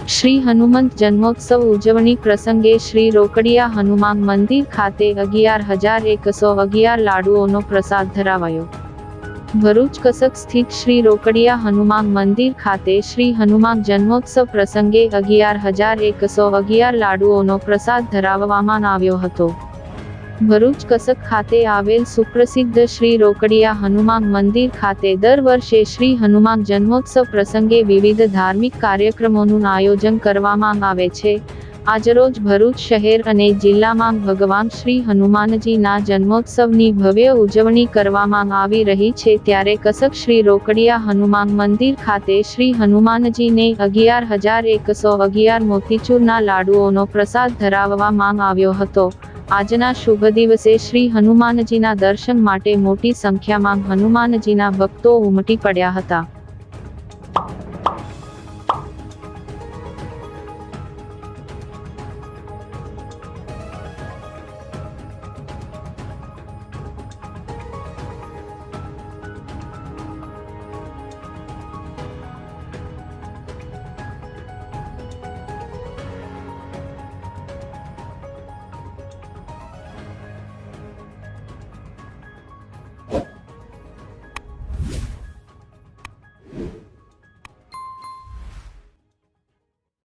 શ્રી હનુમંત જન્મોત્સવ ઉજવણી પ્રસંગે શ્રી રોકડિયા હનુમાન મંદિર ખાતે 11,111 લાડુઓનો પ્રસાદ ધરાવાયો। ભરૂચ કસક સ્થિત શ્રી રોકડિયા હનુમાન મંદિર ખાતે શ્રી હનુમાન જન્મોત્સવ પ્રસંગે 11,111 લાડુઓનો પ્રસાદ ધરાવવામાં આવ્યો હતો। ભરૂચ કસક ખાતે આવેલ સુપ્રસિદ્ધ શ્રી રોકડિયા હનુમાન મંદિર ખાતે દર વર્ષે શ્રી હનુમાન જન્મોત્સવ પ્રસંગે વિવિધ ધાર્મિક કાર્યક્રમોનું આયોજન કરવામાં આવે છે। આજરોજ ભરૂચ શહેર અને જિલ્લામાં ભગવાન શ્રી હનુમાનજીના જન્મોત્સવની ભવ્ય ઉજવણી કરવામાં આવી રહી છે, ત્યારે કસક શ્રી રોકડિયા હનુમાન મંદિર ખાતે શ્રી હનુમાનજીને 11,111 મોતીચૂરના લાડુઓનો પ્રસાદ ધરાવવામાં આવ્યો હતો। આજના શુભ દિવસે શ્રી હનુમાનજીના દર્શન માટે મોટી સંખ્યામાં હનુમાનજીના ભક્તો ઉમટી પડ્યા હતા।